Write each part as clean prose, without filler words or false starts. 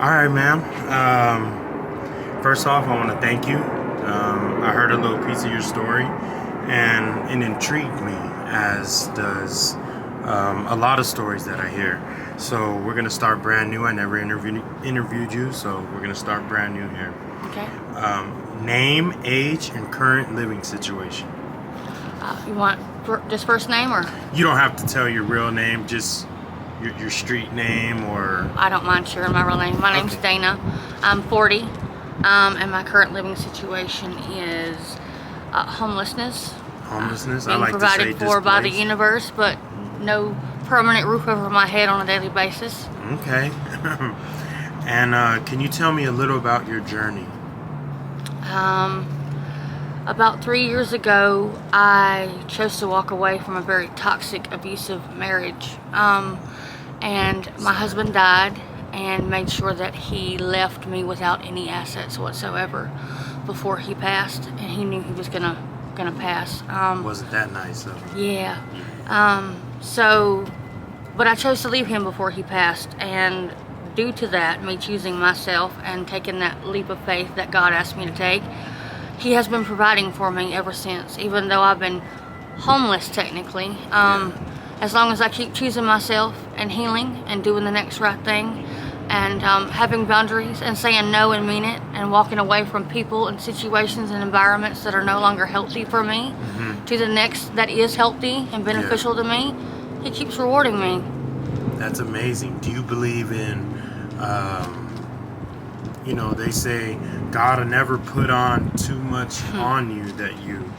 All right, ma'am. First off, I want to thank you. I heard a little piece of your story, and it intrigued me, as does a lot of stories that I hear. So we're gonna start brand new. I never interviewed you, so we're gonna start brand new here. Okay. Name, age, and current living situation. You want just first name or? You don't have to tell your real name, just your street name or... I don't mind sharing my real name. My name's Dana. I'm 40, and my current living situation is homelessness. Homelessness? Being I like provided to say for by the displaced. universe, but no permanent roof over my head on a daily basis. Okay. And can you tell me a little about your journey? About 3 years ago, I chose to walk away from a very toxic, abusive marriage. And my husband died and made sure that he left me without any assets whatsoever before he passed, and he knew he was gonna pass. Wasn't that nice of him? Yeah. But I chose to leave him before he passed, and due to that, me choosing myself and taking that leap of faith that God asked me to take, he has been providing for me ever since, even though I've been homeless technically. As long as I keep choosing myself and healing and doing the next right thing and having boundaries and saying no and mean it and walking away from people and situations and environments that are no longer healthy for me to the next that is healthy and beneficial to me, he keeps rewarding me. That's amazing. Do you believe in, they say God will never put on too much on you that you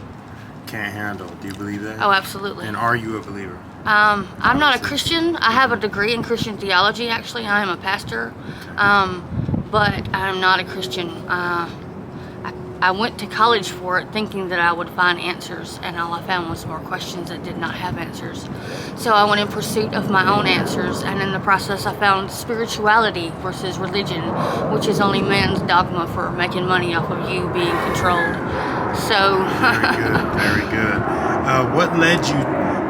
can't handle. Do you believe that? Oh, absolutely. And are you a believer? I'm not a Christian. I have a degree in Christian theology, actually. I am a pastor, but I'm not a Christian. I went to college for it thinking that I would find answers, and all I found was more questions that did not have answers. So I went in pursuit of my own answers, and in the process I found spirituality versus religion, which is only man's dogma for making money off of you being controlled. So Very good.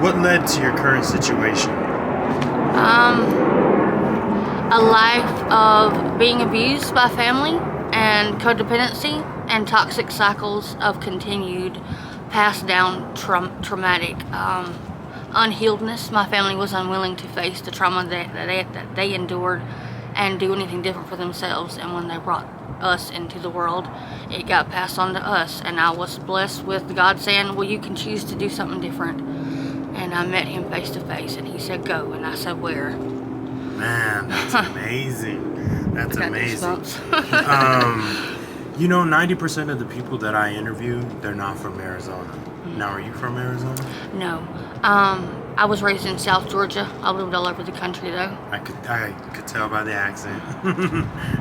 What led to your current situation? A life of being abused by family and codependency and toxic cycles of continued passed down traumatic unhealedness. My family was unwilling to face the trauma that they endured and do anything different for themselves, and when they brought us into the world, it got passed on to us, and I was blessed with God saying, well, you can choose to do something different. And I met him face to face, and he said go, and I said where. Man, that's amazing. That's amazing. 90% of the people that I interview, they're not from Arizona. Now, are you from Arizona? No. I was raised in South Georgia. I lived all over the country, though. I could tell by the accent.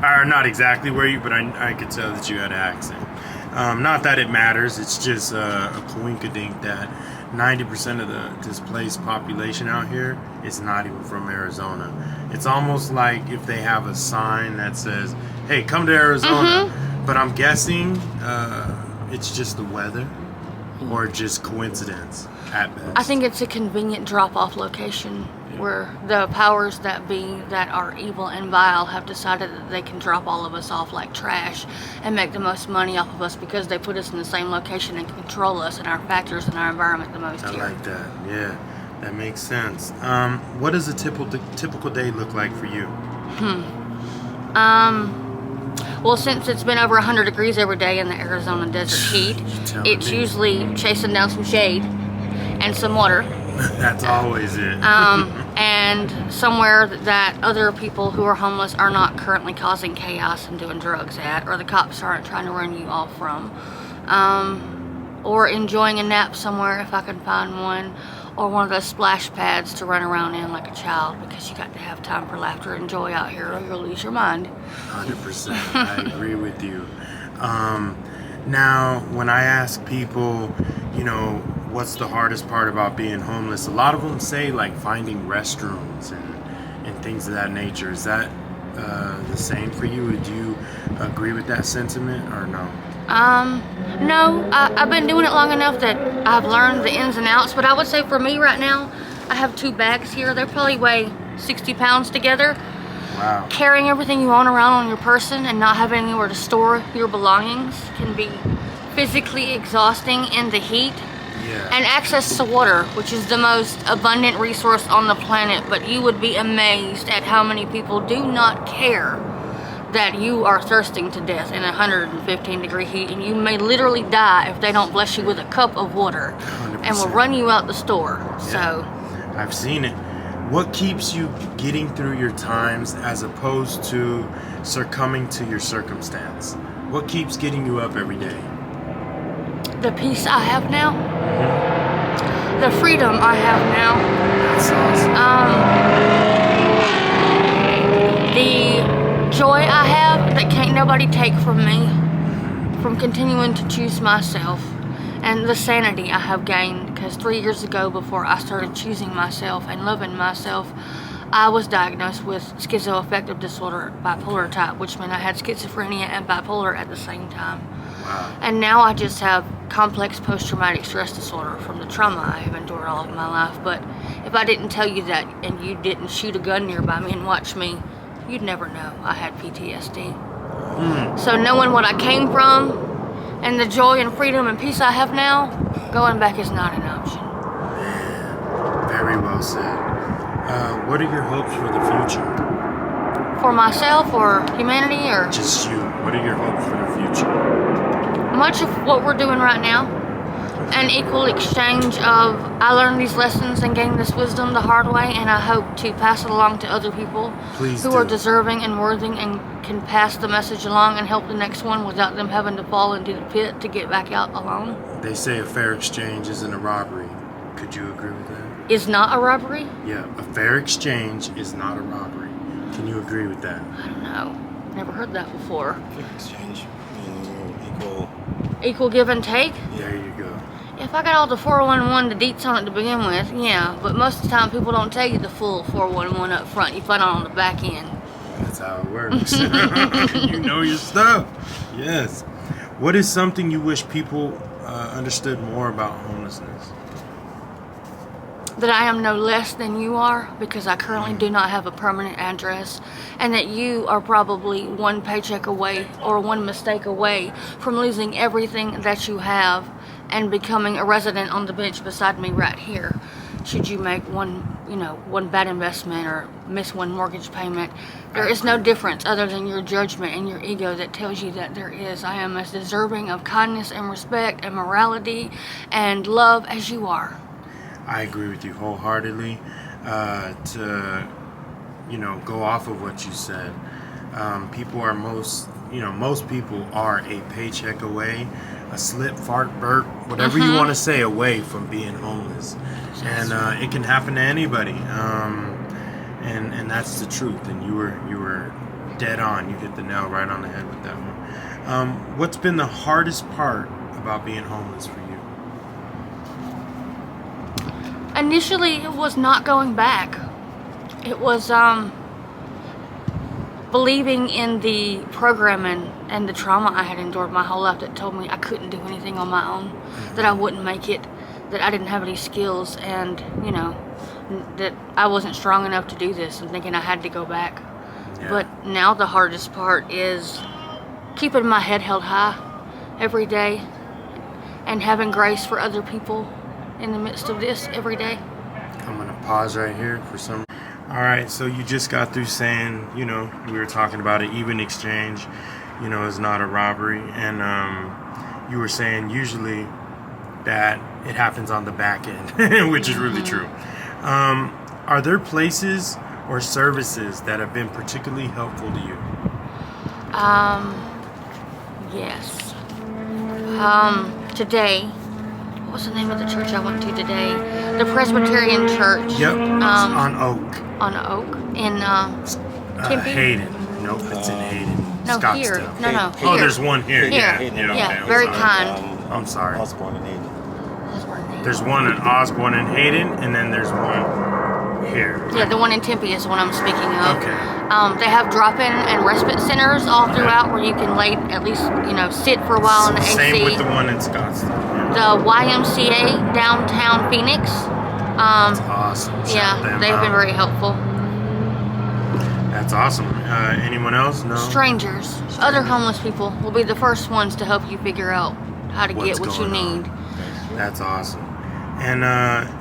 Or not exactly where you, but I could tell that you had an accent. Not that it matters. It's just a coinkydink that 90% of the displaced population out here is not even from Arizona. It's almost like if they have a sign that says, hey, come to Arizona. But I'm guessing it's just the weather or just coincidence at best. I think it's a convenient drop-off location where the powers that be that are evil and vile have decided that they can drop all of us off like trash and make the most money off of us because they put us in the same location and control us and our factors and our environment the most. I like that. Yeah, that makes sense. What does a typical day look like for you? Well, since it's been over 100 degrees every day in the Arizona desert heat, it's usually chasing down some shade and some water. That's always it. And somewhere that other people who are homeless are not currently causing chaos and doing drugs at, or the cops aren't trying to run you off from. Or enjoying a nap somewhere if I can find one, or one of those splash pads to run around in like a child, because you got to have time for laughter and joy out here or you'll lose your mind. 100%. I agree with you. Now, when I ask people, what's the hardest part about being homeless, a lot of them say like finding restrooms and things of that nature. Is that the same for you? Would you agree with that sentiment or no? No, I've been doing it long enough that I've learned the ins and outs, but I would say for me right now, I have 2 bags here. They probably weigh 60 pounds together. Wow. Carrying everything you own around on your person and not having anywhere to store your belongings can be physically exhausting in the heat. Yeah. And access to water, which is the most abundant resource on the planet, but you would be amazed at how many people do not care that you are thirsting to death in 115 degree heat, and you may literally die if they don't bless you with a cup of water 100%. and will run you out the store. Yeah. So I've seen it. What keeps you getting through your times as opposed to succumbing to your circumstance? What keeps getting you up every day? the peace I have now, the freedom I have now, That's awesome. the joy I have that can't nobody take from me, from continuing to choose myself, and the sanity I have gained, because 3 years ago, before I started choosing myself and loving myself, I was diagnosed with schizoaffective disorder, bipolar type, which meant I had schizophrenia and bipolar at the same time. Wow. And now I just have complex post-traumatic stress disorder from the trauma I have endured all of my life. But if I didn't tell you that and you didn't shoot a gun nearby me and watch me, you'd never know I had PTSD. So knowing what I came from and the joy and freedom and peace I have now, going back is not an option. Very well said. What are your hopes for the future? For myself or humanity or... Just you. What are your hopes for the future? Much of what we're doing right now, an equal exchange of I learned these lessons and gained this wisdom the hard way, and I hope to pass it along to other people who are deserving and worthy and can pass the message along and help the next one without them having to fall into the pit to get back out alone. They say a fair exchange isn't a robbery. Could you agree with that? Is not a robbery? Yeah, a fair exchange is not a robbery. Can you agree with that? I don't know. Never heard that before. Fair exchange, equal. Equal give and take? There you go. If I got all the 411, the deets on it to begin with, yeah. But most of the time, people don't tell you the full 411 up front. You find out on the back end. That's how it works. You know your stuff. Yes. What is something you wish people understood more about homelessness? That I am no less than you are, because I currently do not have a permanent address, and that you are probably one paycheck away or one mistake away from losing everything that you have and becoming a resident on the bench beside me right here. Should you make one bad investment or miss one mortgage payment, there is no difference other than your judgment and your ego that tells you that there is. I am as deserving of kindness and respect and morality and love as you are. I agree with you wholeheartedly. To go off of what you said, most people are a paycheck away, a slip, fart, burp, whatever you want to say, away from being homeless, and it can happen to anybody. And that's the truth. And you were dead on. You hit the nail right on the head with that one. What's been the hardest part about being homeless for you? Initially, it was not going back. It was believing in the programming and the trauma I had endured my whole life that told me I couldn't do anything on my own, that I wouldn't make it, that I didn't have any skills, and that I wasn't strong enough to do this, and thinking I had to go back. Yeah. But now the hardest part is keeping my head held high every day and having grace for other people in the midst of this every day. I'm going to pause right here for some. All right, so you just got through saying, we were talking about an even exchange, is not a robbery. And you were saying usually that it happens on the back end, which is really true. Are there places or services that have been particularly helpful to you? Yes. Today, what was the name of the church I went to today? The Presbyterian Church. Yep. On Oak. On Oak in Tempe. Hayden. Nope, it's in Hayden. No, Scottsdale. here. No, here. Oh, there's one here. Here. Yeah. Yeah, okay, very I'm sorry. kind. I'm sorry. Osborne and Hayden. There's one in Osborne and Hayden, and then there's one here. Yeah, the one in Tempe is the one I'm speaking of. Okay. They have drop-in and respite centers all throughout where you can lay, at least, sit for a while in the AC. Same with the one in Scottsdale. The YMCA downtown Phoenix. That's awesome. Yeah, they've been very helpful. That's That's awesome. Anyone else? No. Strangers, other homeless people will be the first ones to help you figure out how to What's get what you going on. need. That's awesome. And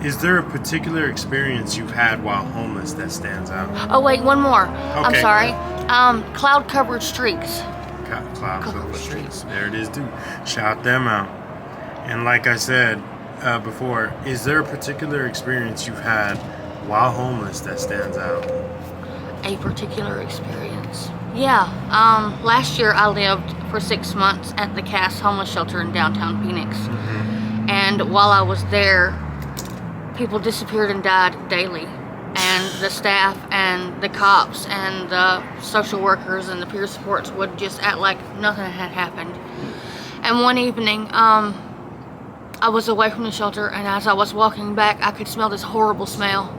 is there a particular experience you've had while homeless that stands out? Oh wait, one more. I'm Okay. sorry. Cloud covered streaks. Cloud Cover Streets. There it is, dude. Shout them out. And like I said before, is there a particular experience you've had while homeless that stands out? A particular experience. Yeah. Last year I lived for 6 months at the Cass homeless shelter in downtown Phoenix. And while I was there, people disappeared and died daily. And the staff and the cops and the social workers and the peer supports would just act like nothing had happened. And one evening, I was away from the shelter, and as I was walking back, I could smell this horrible smell.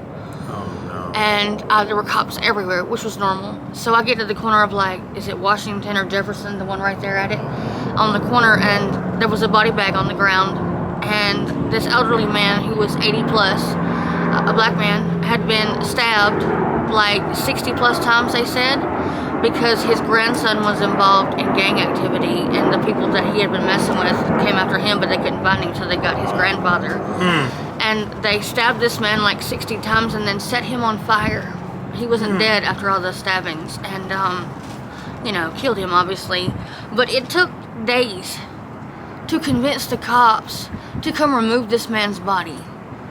Oh no. And there were cops everywhere, which was normal. So I get to the corner of, like, is it Washington or Jefferson, the one right there at it, on the corner, and there was a body bag on the ground. And this elderly man who was 80 plus, a black man, had been stabbed like 60 plus times, they said, because his grandson was involved in gang activity, and the people that he had been messing with came after him, but they couldn't find him, so they got his grandfather. And they stabbed this man like 60 times and then set him on fire. He wasn't dead after all the stabbings, and killed him, obviously. But it took days to convince the cops to come remove this man's body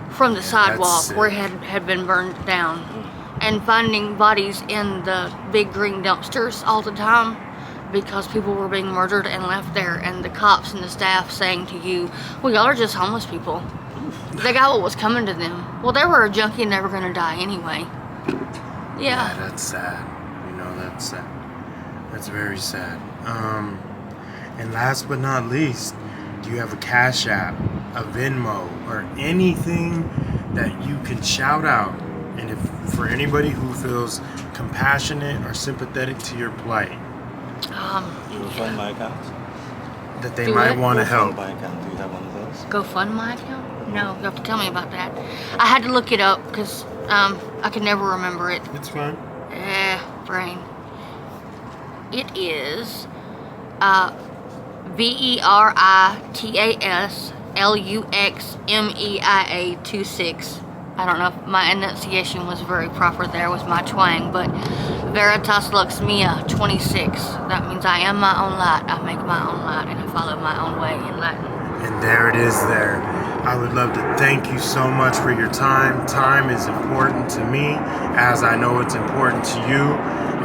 from the sidewalk where it had been burned down, and finding bodies in the big green dumpsters all the time because people were being murdered and left there, and the cops and the staff saying to you, well, y'all are just homeless people. They got what was coming to them. Well, they were a junkie and they were going to die anyway. Yeah. That's sad. That's sad. That's very sad. And last but not least, do you have a Cash App, a Venmo, or anything that you can shout out? And if for anybody who feels compassionate or sympathetic to your plight, You will fund my account. that they Do might it? want to help. My account. Do you have one of those? Go fund my account? No, you have to tell me about that. I had to look it up because I could never remember it. It's fine. Brain. It is VeritasLuxMeia26. I don't know if my enunciation was very proper there with my twang, but Veritas Lux Mea 26. That means I am my own light, I make my own light, and I follow my own way in Latin. And there it is there. I would love to thank you so much for your time. Time is important to me, as I know it's important to you.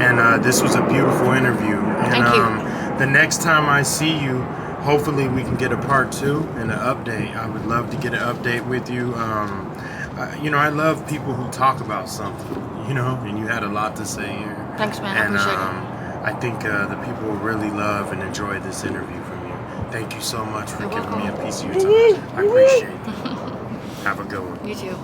And this was a beautiful interview. And Thank you. The next time I see you, hopefully we can get a part 2 and an update. I would love to get an update with you. I love people who talk about something, and you had a lot to say here. Thanks, man. I And appreciate I think the people will really love and enjoy this interview from you. Thank you so much for You're giving me a welcome. piece of your time. I appreciate it. Have a good one. it. You too.